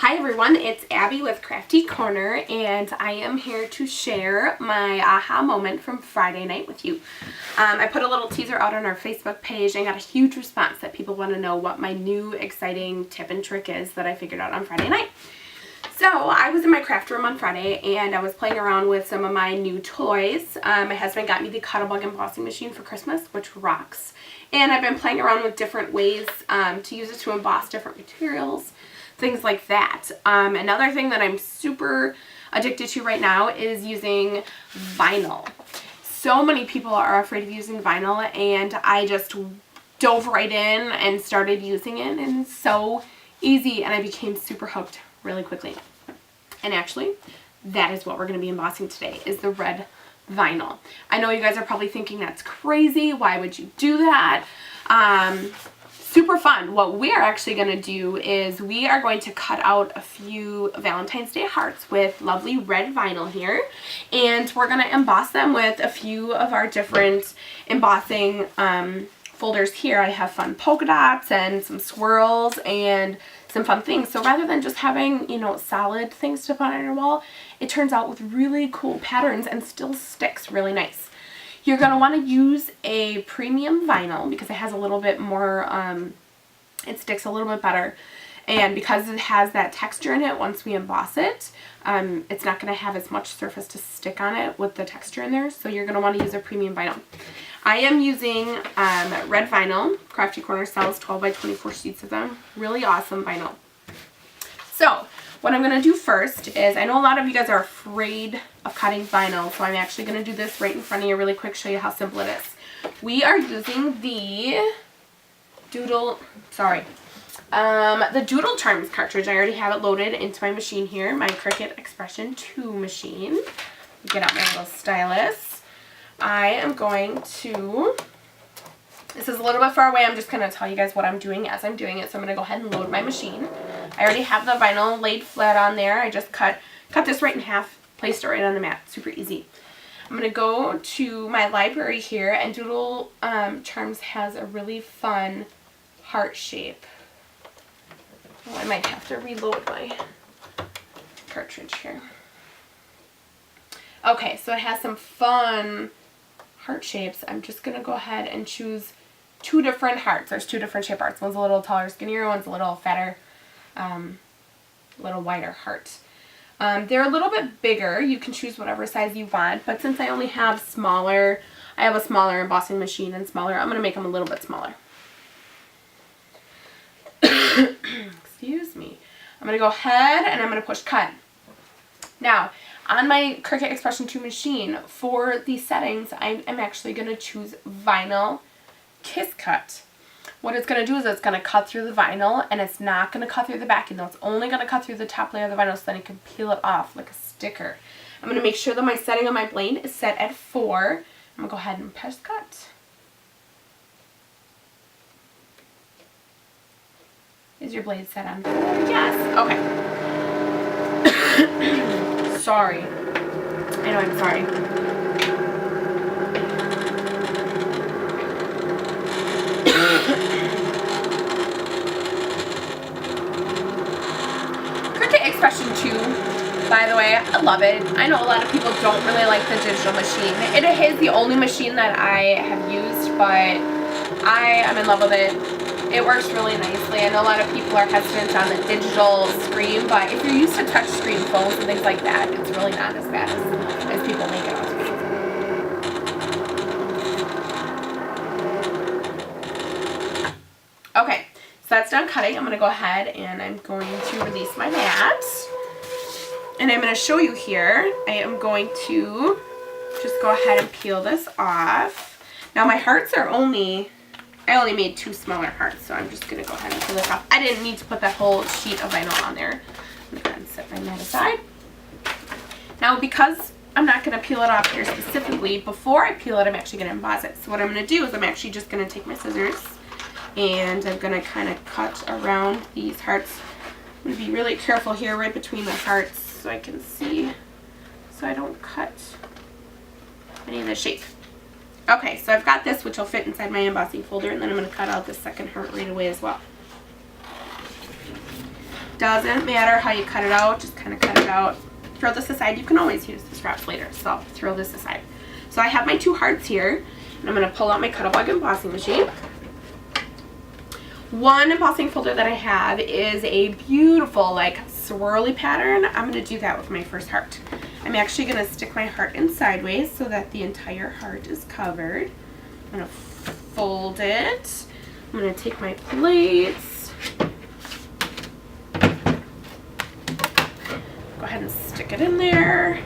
Hi everyone, it's Abby with Crafty Corner, and I am here to share my aha moment from Friday night with you. I put a little teaser out on our Facebook page and got a huge response that people want to know what my new exciting tip and trick is that I figured out on Friday night. So I was in my craft room on Friday and I was playing around with some of my new toys. My husband got me the Cuttlebug Embossing Machine for Christmas, which rocks. And I've been playing around with different ways to use it to emboss different materials, things like that. Another thing that I'm super addicted to right now is using vinyl. So many people are afraid of using vinyl, and I just dove right in and started using it, and it's so easy, and I became super hooked really quickly. And actually, that is what we're going to be embossing today, is the red vinyl. I know you guys are probably thinking that's crazy. Why would you do that? Super fun. What we're actually going to do is we are going to cut out a few Valentine's Day hearts with lovely red vinyl here, and we're going to emboss them with a few of our different embossing folders here. I have fun polka dots and some swirls and some fun things. So rather than just having, you know, solid things to put on your wall, it turns out with really cool patterns and still sticks really nice. You're going to want to use a premium vinyl because it has a little bit more, it sticks a little bit better. And because it has that texture in it, once we emboss it, it's not going to have as much surface to stick on it with the texture in there. So you're going to want to use a premium vinyl. I am using red vinyl. Crafty Corner sells 12 by 24 sheets of them. Really awesome vinyl. So what I'm going to do first is, I know a lot of you guys are afraid of cutting vinyl, so I'm actually going to do this right in front of you really quick, show you how simple it is. We are using the Doodle Charms cartridge. I already have it loaded into my machine here, my Cricut Expression 2 machine. Get out my little stylus. I am going to, this is a little bit far away, I'm just going to tell you guys what I'm doing as I'm doing it, so I'm going to go ahead and load my machine. I already have the vinyl laid flat on there. I just cut this right in half, placed it right on the mat. Super easy. I'm going to go to my library here, and Doodle Charms has a really fun heart shape. Oh, I might have to reload my cartridge here. Okay, so it has some fun heart shapes. I'm just going to go ahead and choose two different hearts. There's two different shape hearts. One's a little taller, skinnier. One's a little fatter, little wider heart. They're a little bit bigger. You can choose whatever size you want, but since I only have smaller, I have a smaller embossing machine and smaller, I'm going to make them a little bit smaller. Excuse me. I'm going to go ahead and I'm going to push cut. Now, on my Cricut Expression 2 machine, for the settings, I'm actually going to choose Vinyl Kiss Cut. What it's going to do is it's going to cut through the vinyl, and it's not going to cut through the backing though. It's only going to cut through the top layer of the vinyl so then you can peel it off like a sticker. I'm going to make sure that my setting on my blade is set at 4. I'm going to go ahead and press cut. Is your blade set on 4? Yes. Okay. Sorry. I know, I'm sorry. Cricut Expression 2, by the way, I love it. I know a lot of people don't really like the digital machine. It is the only machine that I have used, but I am in love with it. It works really nicely. I know a lot of people are hesitant on the digital screen, but if you're used to touch screen phones and things like that, it's really not as bad as people make it out to be. Okay, so that's done cutting. I'm going to go ahead and I'm going to release my mat. And I'm going to show you here. I am going to just go ahead and peel this off. Now my hearts are I only made 2 smaller hearts, so I'm just going to go ahead and peel this off. I didn't need to put that whole sheet of vinyl on there. I'm going to go ahead and set my mat aside. Now, because I'm not going to peel it off here specifically, before I peel it, I'm actually going to emboss it. So what I'm going to do is I'm actually just going to take my scissors, and I'm going to kind of cut around these hearts. I'm going to be really careful here right between the hearts so I can see, so I don't cut any of the shape. Okay, so I've got this, which will fit inside my embossing folder, and then I'm going to cut out the second heart right away as well. Doesn't matter how you cut it out, just kind of cut it out. Throw this aside. You can always use the scraps later, so throw this aside. So I have my 2 hearts here, and I'm going to pull out my Cuttlebug Embossing Machine. One embossing folder that I have is a beautiful like swirly pattern. I'm going to do that with my first heart. I'm actually going to stick my heart in sideways so that the entire heart is covered. I'm going to fold it. I'm going to take my plates. Go ahead and stick it in there.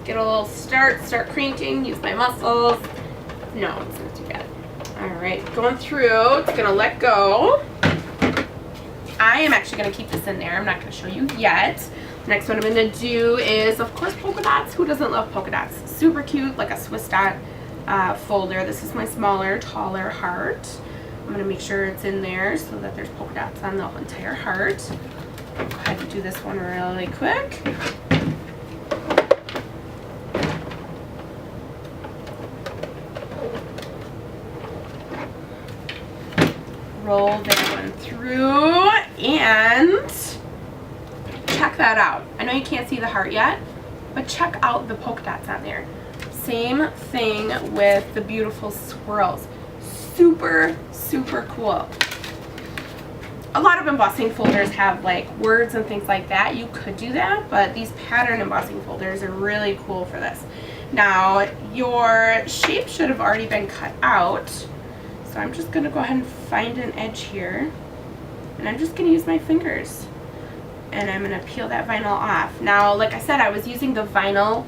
Get a little start cranking, use my muscles. No, it's not too bad. Alright, going through, it's going to let go. I am actually going to keep this in there. I'm not going to show you yet. Next one I'm going to do is, of course, polka dots. Who doesn't love polka dots? Super cute, like a Swiss dot folder. This is my smaller, taller heart. I'm going to make sure it's in there so that there's polka dots on the entire heart. Go ahead and do this one really quick. Roll that one through and check that out. I know you can't see the heart yet, but check out the polka dots on there. Same thing with the beautiful swirls. Super, super cool. A lot of embossing folders have like words and things like that. You could do that, but these pattern embossing folders are really cool for this. Now, your shape should have already been cut out. So I'm just going to go ahead and find an edge here, and I'm just going to use my fingers, and I'm going to peel that vinyl off. Now, like I said, I was using the vinyl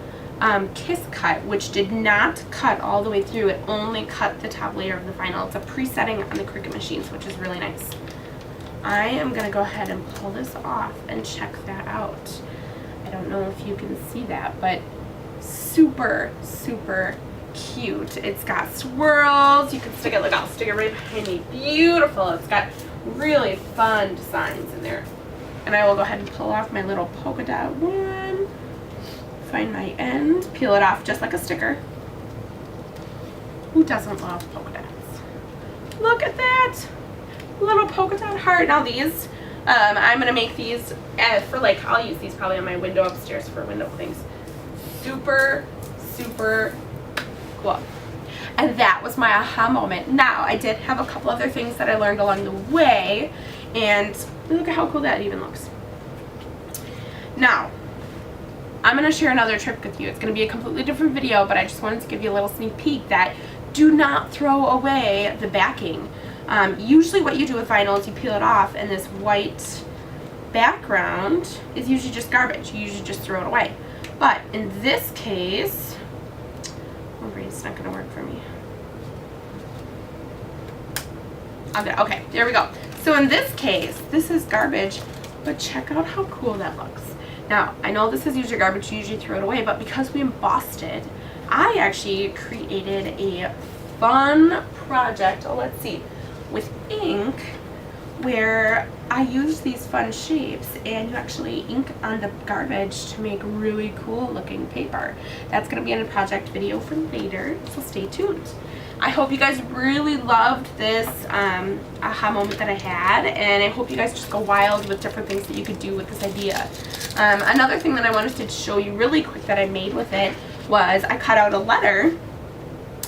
Kiss Cut, which did not cut all the way through. It only cut the top layer of the vinyl. It's a pre-setting on the Cricut machines, which is really nice. I am going to go ahead and pull this off and check that out. I don't know if you can see that, but super, super cute. It's got swirls. You can stick it, like I'll stick it right behind me. Beautiful. It's got really fun designs in there. And I will go ahead and pull off my little polka dot one. Find my end. Peel it off just like a sticker. Who doesn't love polka dots? Look at that. Little polka dot heart. Now these, I'm going to make these for like, I'll use these probably on my window upstairs for window things. Super, super cool. And that was my aha moment. Now, I did have a couple other things that I learned along the way, and look at how cool that even looks. Now, I'm going to share another trick with you. It's going to be a completely different video, but I just wanted to give you a little sneak peek that do not throw away the backing. Usually what you do with vinyl is you peel it off, and this white background is usually just garbage. You usually just throw it away. But in this case, it's not going to work for me. Okay, there we go. So in this case, this is garbage, but check out how cool that looks. Now, I know this is usually garbage, you usually throw it away, but because we embossed it, I actually created a fun project, let's see, with ink, where I use these fun shapes and you actually ink on the garbage to make really cool looking paper. That's going to be in a project video for later, so stay tuned. I hope you guys really loved this aha moment that I had, and I hope you guys just go wild with different things that you could do with this idea. Another thing that I wanted to show you really quick that I made with it was I cut out a letter.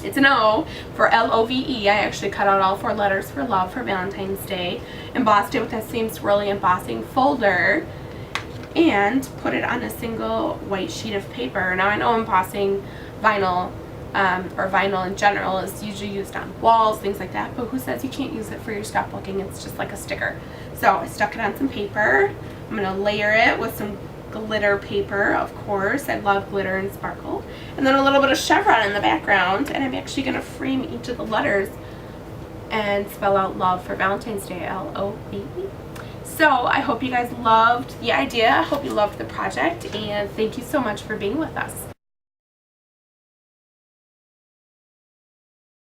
It's an O for L-O-V-E. I actually cut out all 4 letters for love for Valentine's Day, embossed it with that same swirly embossing folder, and put it on a single white sheet of paper. Now, I know embossing vinyl or vinyl in general is usually used on walls, things like that, but who says you can't use it for your scrapbooking? It's just like a sticker. So I stuck it on some paper. I'm going to layer it with some glitter paper, of course. I love glitter and sparkle. And then a little bit of chevron in the background, and I'm actually going to frame each of the letters and spell out love for Valentine's Day, L-O-V-E. So I hope you guys loved the idea. I hope you loved the project, and thank you so much for being with us.